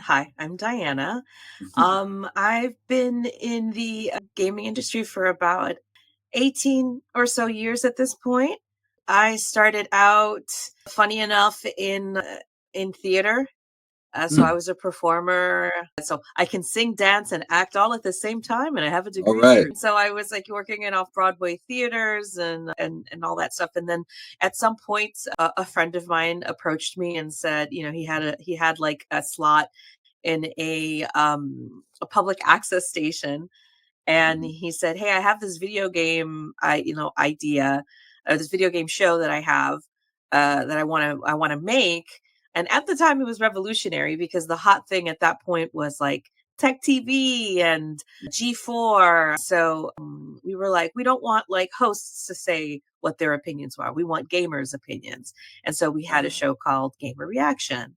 Hi, I'm Dianna. I've been in the gaming industry for about 18 or so years at this point. I started out, funny enough, in theater. So I Hmm. was a performer. So I can sing, dance, and act all at the same time, and I have a All degree right. for it. So I was like working in off-Broadway theaters and all that stuff. And then at some point, a friend of mine approached me and said, he had like a slot in a public access station, and Mhm. he said, "Hey, I have this video game idea, this video game show that I have that I want to make." And at the time, it was revolutionary because the hot thing at that point was like tech TV and G4. So we were like, we don't want like hosts to say what their opinions were. We want gamers' opinions. And so we had a Uh, show called Gamer Reaction,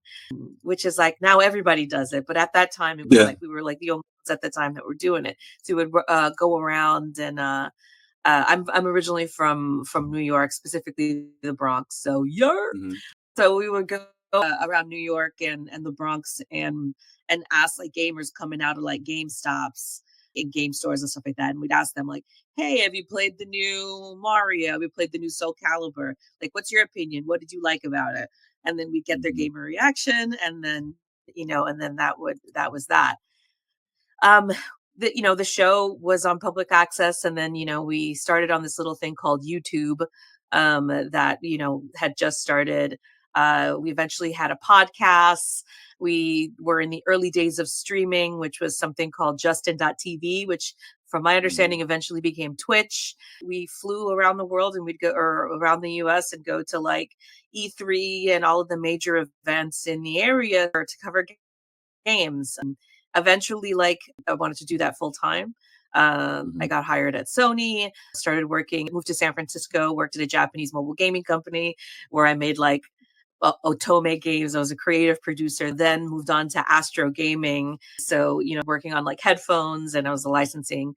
which is like now everybody does it. But at that time, it was yeah. like we were like the only ones at the time that were doing it. So we would go around and I'm originally from New York, specifically the Bronx. So yeah. Hmm. So we would go around New York and the Bronx and ask like gamers coming out of like Game Stops in game stores and stuff like that. And we'd ask them like, "Hey, have you played the new Mario? Have you played the new Soul Calibur? Like, what's your opinion? What did you like about it?" And then we get their Hmm. gamer reaction, and then and then that was that. Um, the show was on public access, and then we started on this little thing called YouTube, that had just started. We eventually had a podcast. We were in the early days of streaming, which was something called Justin.tv, which from my Hmm. understanding eventually became Twitch. We flew around the world, and we'd go or around the US and go to like E3 and all of the major events in the area to cover games. Eventually, like, I wanted to do that full time. I Hmm. got hired at Sony, started working, moved to San Francisco, worked at a Japanese mobile gaming company where I made like Otome games. I was a creative producer, then moved on to Astro Gaming. So, working on like headphones, and I was a licensing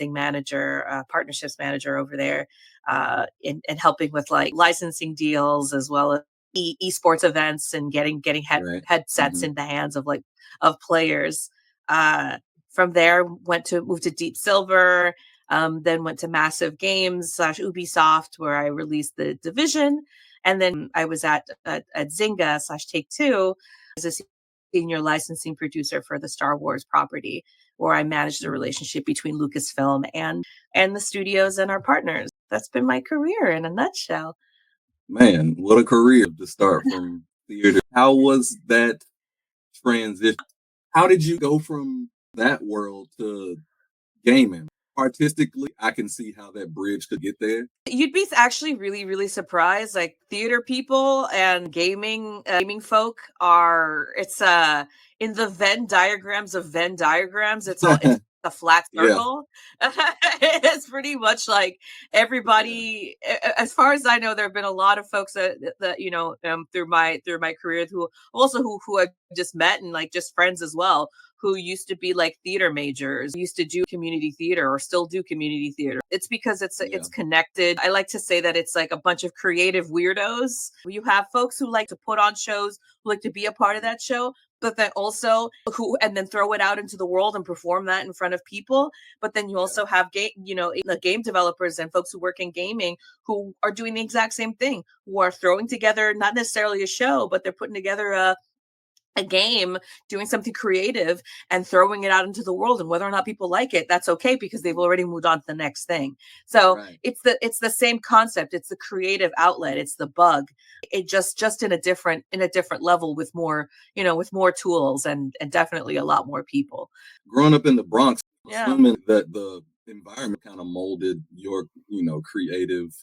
manager, partnerships manager over there, and helping with like licensing deals as well as esports events and getting Right. headsets Hmm. in the hands of like of players. Uh, from there, moved to Deep Silver, then went to Massive Games slash Ubisoft, where I released the Division, and then I was at Zynga slash Take Two as a senior licensing producer for the Star Wars property, where I managed the Hmm. relationship between Lucasfilm and the studios and our partners. That's been my career in a nutshell. Man, what a career to start from theater. How was that transition? How did you go from that world to gaming? Artistically, I can see how that bridge could get there. You'd be actually really, really surprised. Like theater people and gaming folk are it's in the Venn diagrams of Venn diagrams, it's a flat Yeah. circle. It's pretty much like Yeah. everybody as far as I know, there have been a lot of folks that through my career who also who I've just met and like just friends as well, who used to be like theater majors, used to do community theater or still do community theater. It's because Yeah. it's connected. I like to say that it's like a bunch of creative weirdos. You have folks who like to put on shows, who like to be a part of that show, but then also who and then throw it out into the world and perform that in front of people. But then you Yeah. also have the game developers and folks who work in gaming who are doing the exact same thing, who are throwing together not necessarily a show, but they're putting together a game, doing something creative and throwing it out into the world, and whether or not people like it, that's okay because they've Mhm. already moved on to the next thing. So Right. it's the same concept. It's the creative outlet. It's the bug. It just in a different level with more, with more tools and definitely a lot more people. Growing up in the Bronx, Yeah. assuming that the environment kind of molded your, creative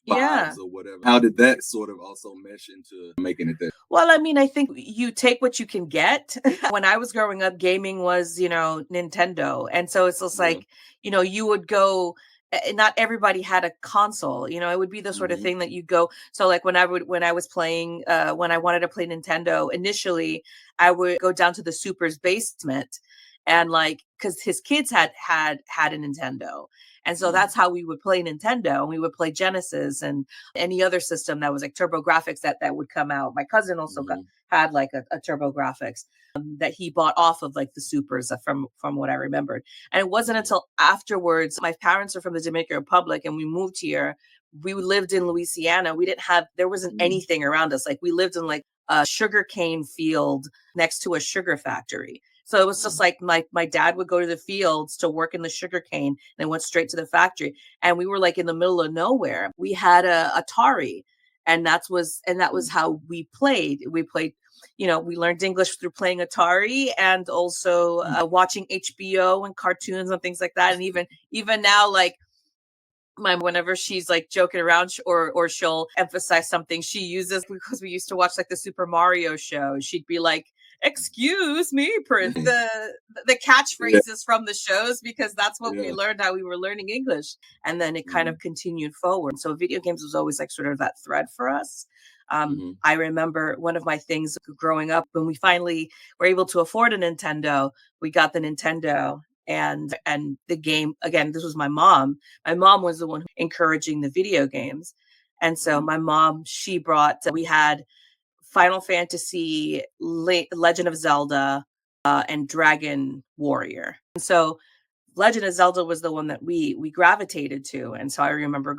Yeah. vibes or whatever. How did that sort of also mesh into making it that? Well, I mean, I think you take what you can get. When I was growing up, gaming was, Nintendo. And so it's just Yeah. like, you would go, not everybody had a console. It would be the sort of Hmm. thing that you go. So like when I was playing, when I wanted to play Nintendo initially, I would go down to the super's basement And like, because his kids had a Nintendo. And so Mhm. that's how we would play Nintendo. And we would play Genesis and any other system that was like Turbo Graphics that would come out. My cousin also Mhm. had like a Turbo Graphics that he bought off of like the supers from what I remembered. And it wasn't Mhm. until afterwards, my parents are from the Dominican Republic and we moved here. We lived in Louisiana. We didn't have, there wasn't Mhm. anything around us. Like we lived in like a sugarcane field next to a sugar factory. So it was just Mhm. like my dad would go to the fields to work in the sugarcane and went straight to the factory. And we were like in the middle of nowhere. We had a Atari, and that was Mhm. how we played. We played, we learned English through playing Atari and also Mhm. watching HBO and cartoons and things like that. And even now, like my whenever she's like joking around or she'll emphasize something she uses, because we used to watch like the Super Mario show, she'd be like, excuse me, prince, the Yeah. catchphrases from the shows, because that's what we Yeah. learned, how we were learning English. And then it kind of Mhm. continued forward. So video games was always like sort of that thread for us. Mhm. I remember one of my things growing up, when we finally were able to afford a Nintendo, we got the Nintendo, and the game, again, this was my mom was the one encouraging the video games. And so Mhm. my mom, she brought, we had Final Fantasy, Legend of Zelda, and Dragon Warrior. And so Legend of Zelda was the one that we gravitated to. And so I remember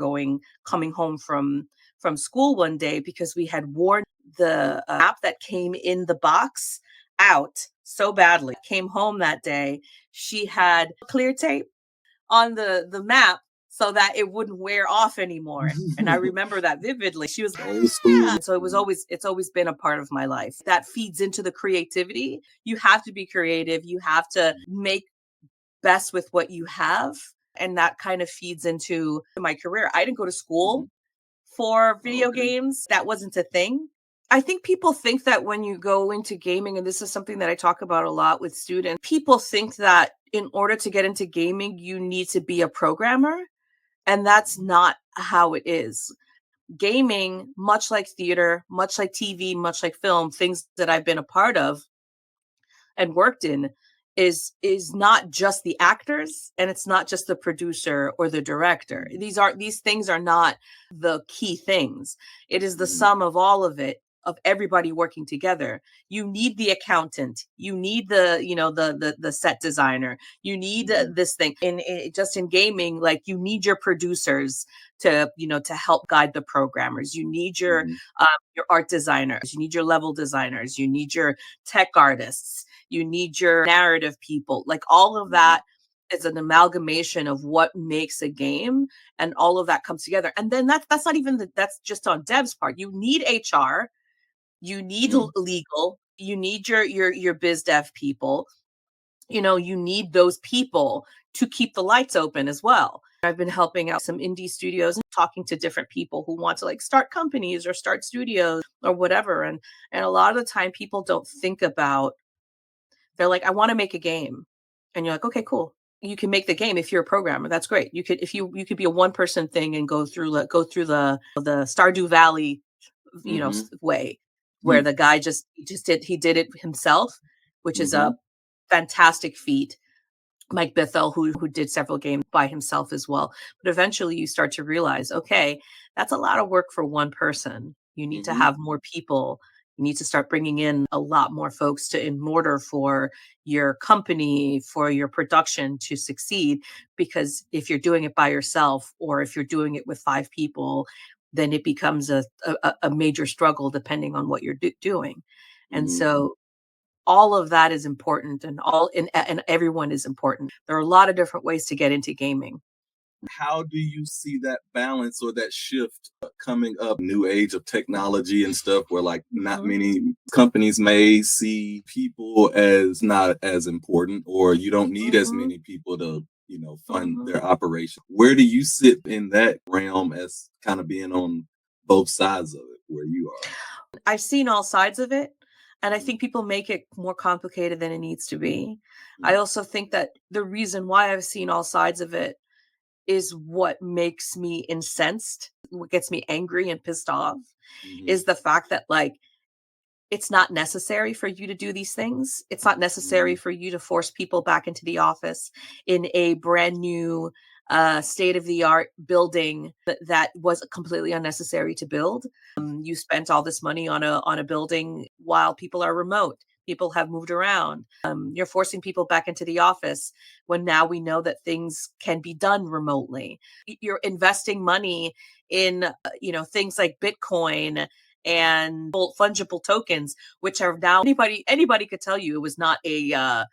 coming home from school one day because we had worn the app that came in the box out so badly. Came home that day, she had clear tape on the map so that it wouldn't wear off anymore. And I remember that vividly. She was, Old yeah. school. And so Mhm. it's always been a part of my life. That feeds into the creativity. You have to be creative. You have to make best with what you have. And that kind of feeds into my career. I didn't go to school Mhm. for video Okay. games. That wasn't a thing. I think people think that when you go into gaming, and this is something that I talk about a lot with students, people think that in order to get into gaming, you need to be a programmer. And that's Mhm. not how it is. Gaming, much like theater, much like TV, much like film, things that I've been a part of and worked in, is not just the actors, and it's not just the producer or the director. Mhm. These things are not the key things. It is the Mhm. sum of all of it, of everybody working together. You need the accountant, you need the set designer, you need Mhm. this thing in just in gaming, like you need your producers to help guide the programmers. You need Mhm. your art designers, you need your level designers, you need your tech artists, you need your narrative people. Like all of Mhm. that is an amalgamation of what makes a game, and all of that comes together. And then that's not even that's just on dev's part. You need HR, you need Mhm. legal, you need your biz dev people. You need those people to keep the lights open as well. I've been helping out some indie studios and talking to different people who want to like start companies or start studios or whatever. And a lot of the time people don't think about, they're like, I want to make a game. And you're like, okay, cool. You can make the game if you're a programmer. That's great. You could, if you could be a one person thing and go through the Stardew Valley, Mhm. way, where Mhm. the guy he did it himself, which is a Mhm. fantastic feat. Mike Bithell, who did several games by himself as well. But eventually you start to realize, okay, that's a lot of work for one person. You need to Mhm. have more people. You need to start bringing in a lot more folks in order for your company, for your production to succeed. Because if you're doing it by yourself, or if you're doing it with five people, then it becomes a major struggle depending on what you're doing. And Mhm. so all of that is important, and everyone is important. There are a lot of different ways to get into gaming. How do you see that balance or that shift coming up? New age of technology and stuff, where like not Mhm, many companies may see people as not as important, or you don't need as mhm, many people to fund mhm. their operation. Where do you sit in that realm, as kind of being on both sides of it where you are? I've seen all sides of it, and I Mhm. think people make it more complicated than it needs to be. I Mhm. also think that the reason why I've seen all sides of it is what makes me incensed, what gets me angry and pissed off, Mhm. is the fact that, like, it's not necessary for you to do these things. It's not necessary for you to force people back into the office in a brand new state of the art building that was completely unnecessary to build. You spent all this money on a building while people are remote. People have moved around. You're forcing people back into the office when now we know that things can be done remotely. You're investing money in things like Bitcoin and fungible tokens, which are now anybody could tell you it was not going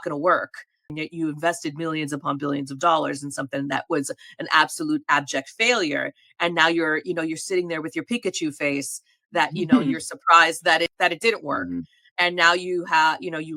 to work. And yet you invested millions upon billions of dollars in something that was an absolute abject failure, and now you're sitting there with your Pikachu face that you're surprised that it didn't work. And now you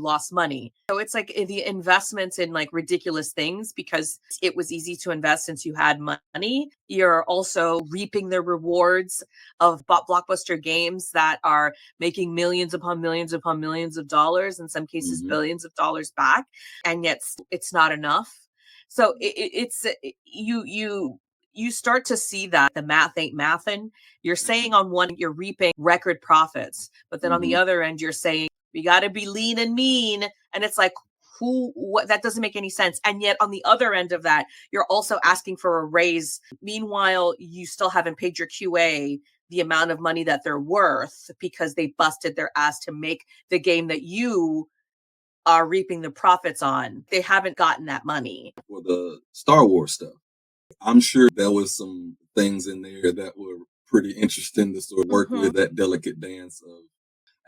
lost money. So it's like the investments in like ridiculous things, because it was easy to invest since you had money. You're also reaping the rewards of blockbuster games that are making millions upon millions upon millions of dollars, in some cases billions of dollars back, and yet it's not enough. So you start to see that the math ain't mathin'. You're saying on one you're reaping record profits, but then on the other end you're saying we got to be lean and mean, and it's like what, that doesn't make any sense. And yet on the other end of that, you're also asking for a raise. Meanwhile, you still haven't paid your QA the amount of money that they're worth, because they busted their ass to make the game that you are reaping the profits on. They haven't gotten that money. For the Star Wars stuff, I'm sure there was some things in there that were pretty interesting to sort of work with, that delicate dance of,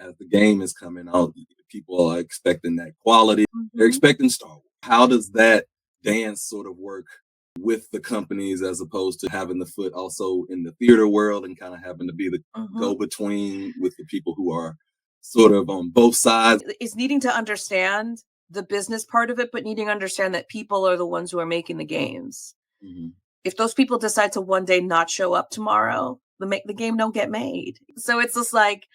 as the game is coming out, people are expecting that quality. They're expecting Star Wars. How does that dance sort of work with the companies, as opposed to having the foot also in the theater world and kind of having to be the go-between with the people who are sort of on both sides? Is needing to understand the business part of it, but needing to understand that people are the ones who are making the games. If those people decide to one day not show up tomorrow, the game don't get made. So it's just like,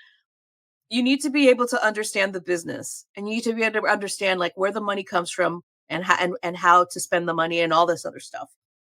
you need to be able to understand the business, and you need to be able to understand like where the money comes from, and how to spend the money and all this other stuff.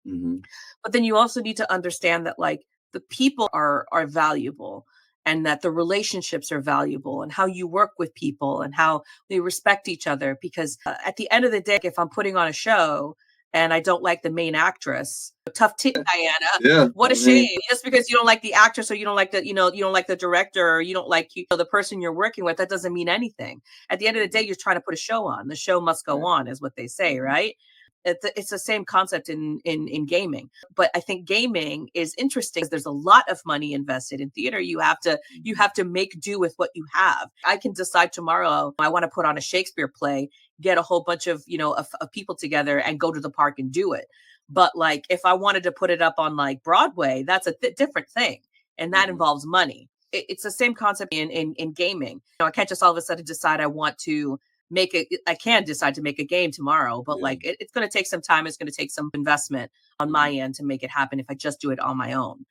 But then you also need to understand that like the people are valuable, and that the relationships are valuable, and how you work with people and how they respect each other. Because at the end of the day, if I'm putting on a show and I don't like the main actress, tough tit, Dianna. Yeah, What a shame. Just because you don't like the actress, or you don't like the, you don't like the director, or you don't like the person you're working with, that doesn't mean anything. At the end of the day, you're trying to put a show on. The show must go on, is what they say, right? It's the same concept in gaming. But I think gaming is interesting. There's a lot of money invested. In theater, you have to make do with what you have. I can decide tomorrow I want to put on a Shakespeare play, get a whole bunch of of people together, and go to the park and do it. But like if I wanted to put it up on like Broadway, that's a different thing, and that involves money. It's the same concept in gaming. I can't just all of a sudden decide I want to I can decide to make a game tomorrow, but like it's going to take some time. It's going to take some investment on my end to make it happen if I just do it on my own.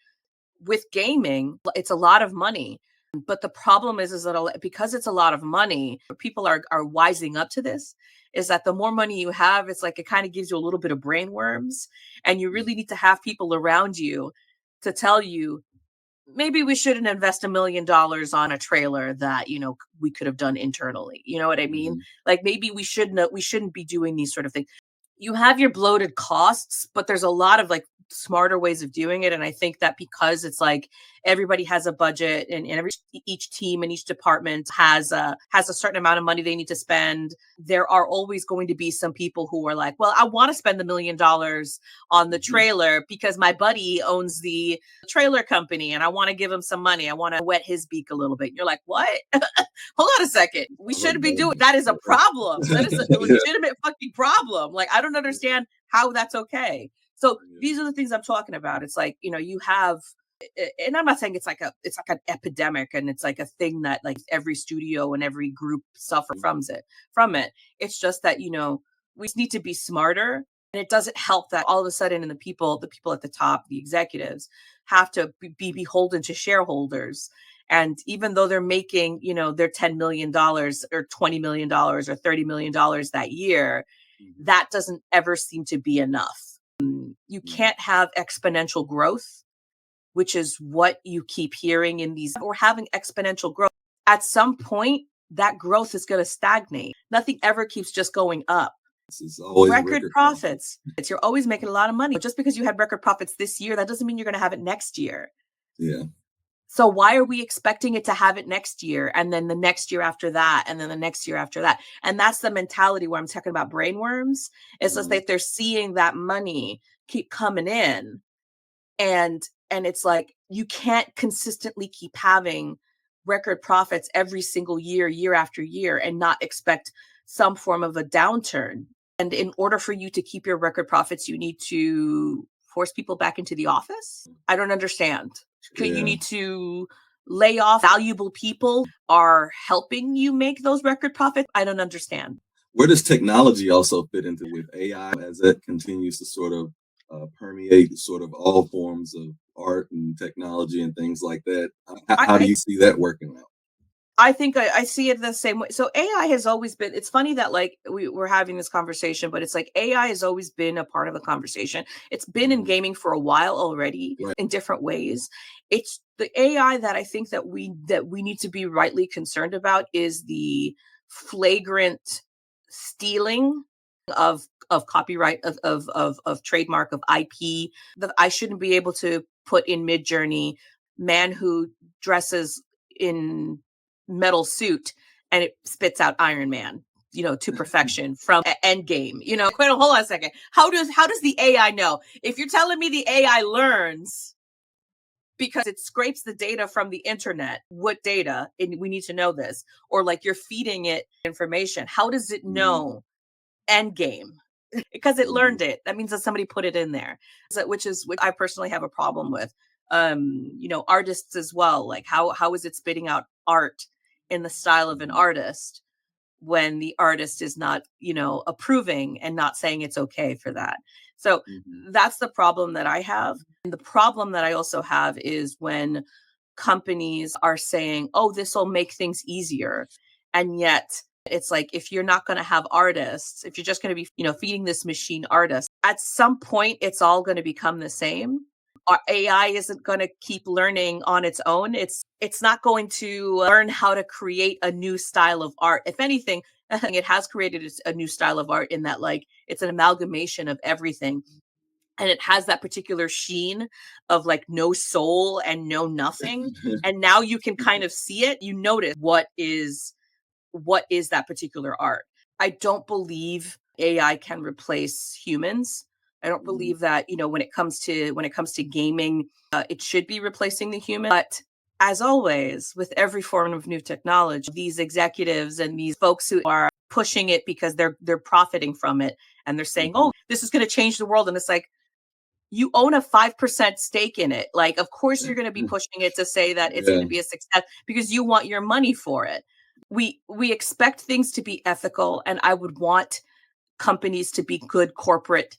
With gaming, it's a lot of money. But the problem is that because it's a lot of money, people are wising up to this, is that the more money you have, it's like it kind of gives you a little bit of brain worms. And you really need to have people around you to tell you, maybe we shouldn't invest $1 million on a trailer that we could have done internally. You know what I mean? Like maybe we shouldn't be doing these sort of things. You have your bloated costs, but there's a lot of like smarter ways of doing it. And I think that because it's like everybody has a budget, and each team and each department has a certain amount of money they need to spend, there are always going to be some people who are like, well, I want to spend $1 million on the trailer because my buddy owns the trailer company and I want to give him some money. I want to wet his beak a little bit. And you're like, what? Hold on a second. We shouldn't be doing that. Is a problem. That is a legitimate fucking problem. Like, I don't understand how that's okay. So these are the things I'm talking about. It's like, you have, and I'm not saying it's like an epidemic and it's like a thing that like every studio and every group suffer from it. It's just that, we need to be smarter. And it doesn't help that all of a sudden the people at the top, the executives, have to be beholden to shareholders. And even though they're making, their $10 million or $20 million or $30 million that year, that doesn't ever seem to be enough. You can't have exponential growth, which is what you keep hearing in these. We're having exponential growth. at some point, that growth is going to stagnate. Nothing ever keeps just going up. This is always Record profits. You're always making a lot of money. Just because you had record profits this year, that doesn't mean you're going to have it next year. Yeah. So why are we expecting it to have it next year, and then the next year after that, and then the next year after that? And that's the mentality where I'm talking about brainworms. It's just that they're seeing that money keep coming in, and it's like you can't consistently keep having record profits every single year, year after year, and not expect some form of a downturn. And in order for you to keep your record profits, you need to force people back into the office. I don't understand. You need to lay off valuable people are helping you make those record profits. I don't understand. Where does technology also fit into with AI as it continues to sort of permeate sort of all forms of art and technology and things like that? How do you see that working out? I think I see it the same way. So AI has always been, it's funny that like we're having this conversation, but it's like AI has always been a part of the conversation. It's been in gaming for a while already in different ways. It's the AI that I think that we need to be rightly concerned about is the flagrant stealing of copyright, of trademark, of IP. I shouldn't be able to put in Midjourney man who dresses in metal suit and it spits out Iron Man, to perfection from Endgame. Wait, hold on a second. How does the AI know? If you're telling me the AI learns because it scrapes the data from the internet, what data? And we need to know this. Or like you're feeding it information. How does it know Endgame? Because it learned it. That means that somebody put it in there. Which I personally have a problem with. Artists as well. Like how is it spitting out art in the style of an artist when the artist is not, approving and not saying it's okay for that? So that's the problem that I have. And the problem that I also have is when companies are saying, oh, this will make things easier. And yet it's like, if you're not going to have artists, if you're just going to be, feeding this machine artists, at some point, it's all going to become the same. Our AI isn't going to keep learning on its own. It's not going to learn how to create a new style of art. If anything, it has created a new style of art in that, like, it's an amalgamation of everything. And it has that particular sheen of like no soul and no nothing. And now you can kind of see it. You notice what is that particular art. I don't believe AI can replace humans. I don't believe that, when it comes to gaming, it should be replacing the human. But as always, with every form of new technology, these executives and these folks who are pushing it because they're profiting from it, and they're saying, "Oh, this is going to change the world," and it's like, you own a 5% stake in it. Like, of course, you're going to be pushing it to say that it's going to be a success because you want your money for it. We expect things to be ethical, and I would want companies to be good corporate,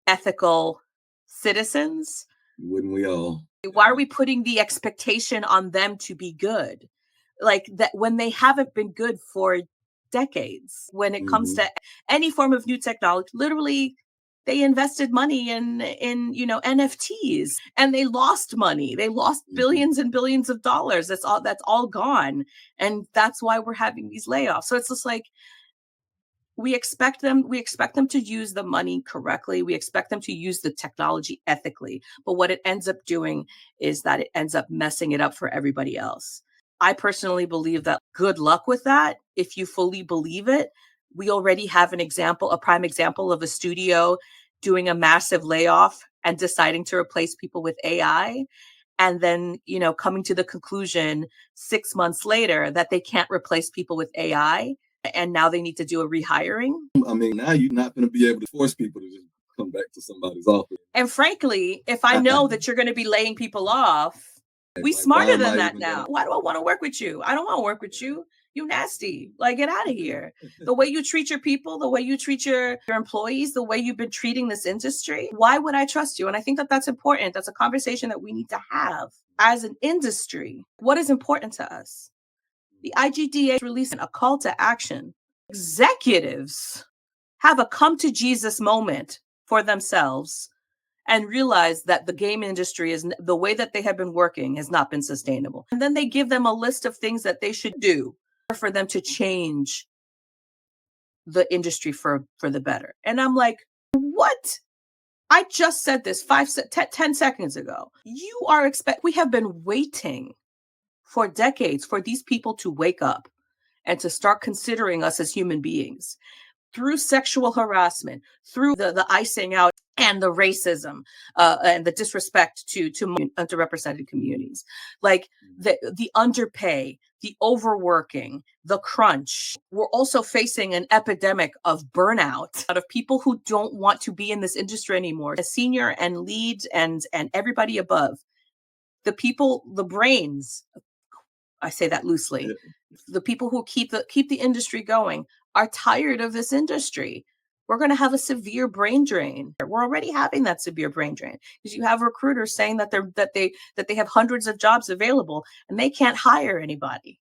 ethical citizens. Wouldn't we all? Why are we putting the expectation on them to be good? Like that when they haven't been good for decades. When it comes to any form of new technology, literally they invested money in NFTs, and they lost money. They lost billions and billions of dollars. That's all gone. And that's why we're having these layoffs. So it's just like, we expect them to use the money correctly. We expect them to use the technology ethically. But what it ends up doing is that it ends up messing it up for everybody else. I personally believe that good luck with that. If you fully believe it, we already have a prime example of a studio doing a massive layoff and deciding to replace people with AI. And then, coming to the conclusion 6 months later that they can't replace people with AI. And now they need to do a rehiring. I mean, now you're not going to be able to force people to just come back to somebody's office. And frankly, if I know that you're going to be laying people off, we smarter than that now. Why do I want to work with you? I don't want to work with you. You nasty. Like, get out of here. The way you treat your people, the way you treat your employees, the way you've been treating this industry, why would I trust you? And I think that that's important. That's a conversation that we need to have as an industry. What is important to us? The IGDA is releasing a call to action. Executives have a come to Jesus moment for themselves and realize that the game industry is the way that they have been working has not been sustainable. And then they give them a list of things that they should do for them to change the industry for the better. And I'm like, what? I just said this 10 seconds ago. We have been waiting for decades for these people to wake up and to start considering us as human beings through sexual harassment, through the icing out and the racism and the disrespect to underrepresented communities, like the underpay, the overworking, the crunch. We're also facing an epidemic of burnout out of people who don't want to be in this industry anymore. A senior and lead and everybody above, the people, the brains, I say that loosely, the people who keep the industry going are tired of this industry. We're going to have a severe brain drain. We're already having that severe brain drain because you have recruiters saying that they have hundreds of jobs available and they can't hire anybody.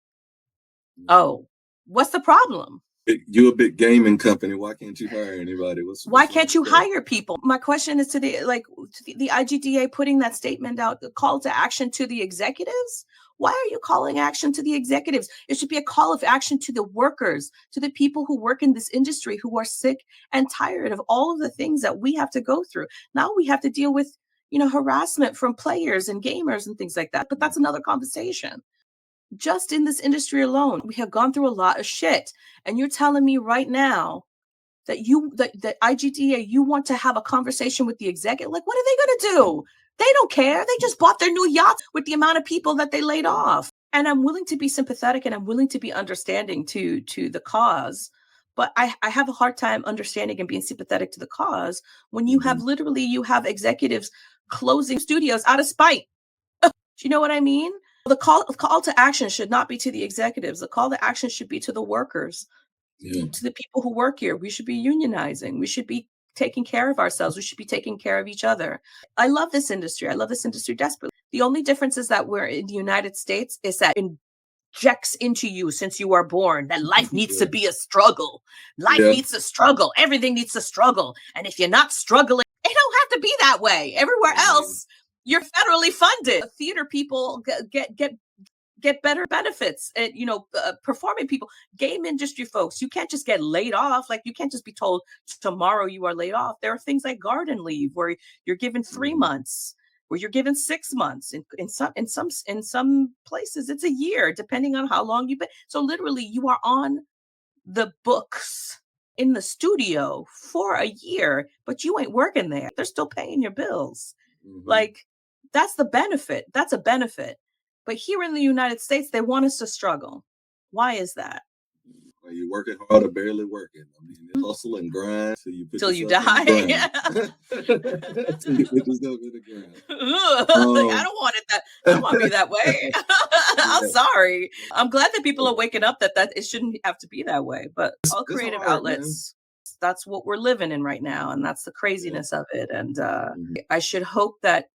Oh, what's the problem? You're a big gaming company. Why can't you hire anybody? Why can't you hire people? My question is to the IGDA putting that statement out, the call to action to the executives. Why are you calling action to the executives? It should be a call of action to the workers, to the people who work in this industry who are sick and tired of all of the things that we have to go through. Now we have to deal with, harassment from players and gamers and things like that. But that's another conversation. Just in this industry alone, we have gone through a lot of shit. And you're telling me right now that that IGDA, you want to have a conversation with the executive? Like, what are they going to do? They don't care. They just bought their new yachts with the amount of people that they laid off. And I'm willing to be sympathetic and I'm willing to be understanding to the cause. But I have a hard time understanding and being sympathetic to the cause when you have you have executives closing studios out of spite. Do you know what I mean? The call to action should not be to the executives. The call to action should be to the workers, to the people who work here. We should be unionizing. We should be taking care of ourselves. We should be taking care of each other. I love this industry. I love this industry desperately. The only difference is that we're in the United States is that injects into you since you are born that life needs to be a struggle. Life needs a struggle. Everything needs a struggle. And if you're not struggling, it don't have to be that way. Everywhere else, you're federally funded. Theater people get better benefits. And, performing people, game industry folks, you can't just get laid off. Like, you can't just be told tomorrow you are laid off. There are things like garden leave where you're given 3 months, where you're given 6 months. In some places, it's a year, depending on how long you've been. So literally, you are on the books in the studio for a year, but you ain't working there. They're still paying your bills. Like, that's the benefit. That's a benefit. But here in the United States, they want us to struggle. Why is that? Are you working hard or barely working? I mean, it's hustle and grind till you die. Till you put yourself in the ground. I don't want it that. I don't want to be that way. I'm sorry. I'm glad that people are waking up that it shouldn't have to be that way. But all creative outlets, that's what we're living in right now, and that's the craziness of it. And I should hope that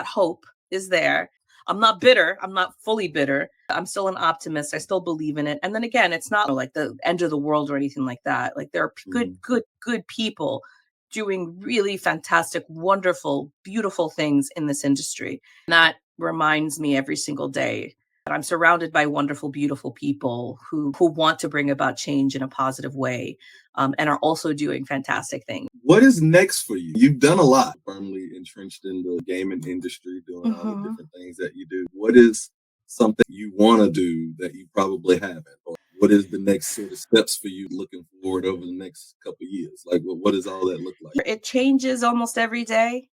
hope is there. I'm not bitter. I'm not fully bitter. I'm still an optimist. I still believe in it. And then again, it's not like the end of the world or anything like that. Like, there are good people doing really fantastic, wonderful, beautiful things in this industry. And that reminds me every single day that I'm surrounded by wonderful, beautiful people who want to bring about change in a positive way, and are also doing fantastic things. What is next for you? You've done a lot, firmly entrenched in the gaming industry, doing all the different things that you do. What is something you want to do that you probably haven't? Or what is the next sort of steps for you looking forward over the next couple of years? Like, what does all that look like? It changes almost every day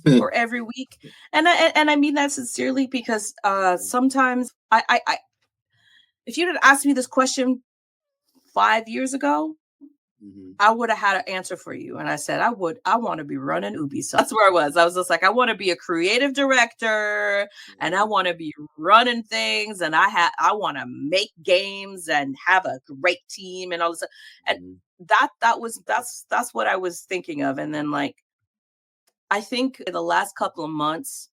or every week. And I mean that sincerely, because sometimes I if you'd have asked me this question 5 years ago, I would have had an answer for you. And I said, I want to be running Ubisoft. That's where I was. I was just like, I want to be a creative director and I want to be running things. And I want to make games and have a great team and all this. And that's what I was thinking of. And then, like, I think in the last couple of months,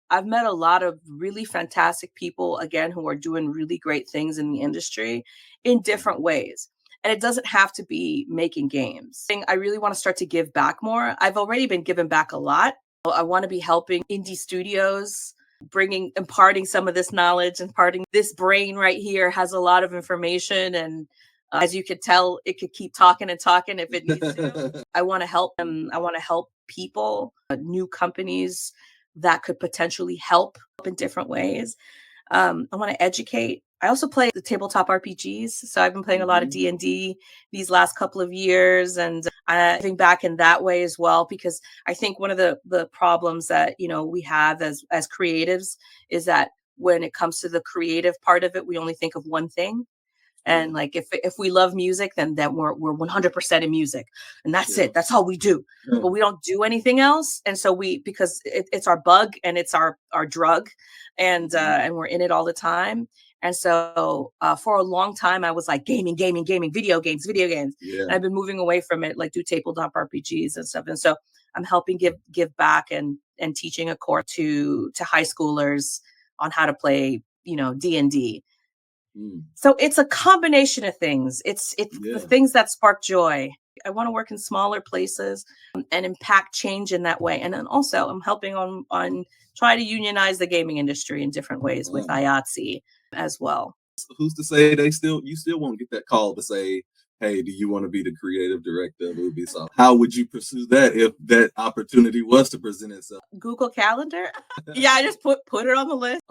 I've met a lot of really fantastic people, again, who are doing really great things in the industry in different ways. And it doesn't have to be making games. I really want to start to give back more. I've already been giving back a lot, I want to be helping indie studios, imparting some of this knowledge, imparting this brain right here has a lot of information. And as you could tell, it could keep talking and talking if it needs to. I want to help them. I want to help people, new companies that could potentially help in different ways. I want to educate. I also play the tabletop RPGs, so I've been playing a lot of D&D these last couple of years, and I'm giving back in that way as well. Because I think one of the problems that we have as creatives is that when it comes to the creative part of it, we only think of one thing. And like if we love music, then we're 100% in music, and that's it. That's all we do. But we don't do anything else. And so because it's our bug and it's our drug, and we're in it all the time. And so for a long time, I was like gaming, video games. And I've been moving away from it, like do tabletop RPGs and stuff. And so I'm helping give back and teaching a course to high schoolers on how to play, D&D. So it's a combination of things. It's the things that spark joy. I want to work in smaller places and impact change in that way. And then also I'm helping on try to unionize the gaming industry in different ways with IATSE as well. Who's to say you still won't get that call to say, hey, do you want to be the creative director of Ubisoft? How would you pursue that if that opportunity was to present itself? Google Calendar? Yeah, I just put it on the list.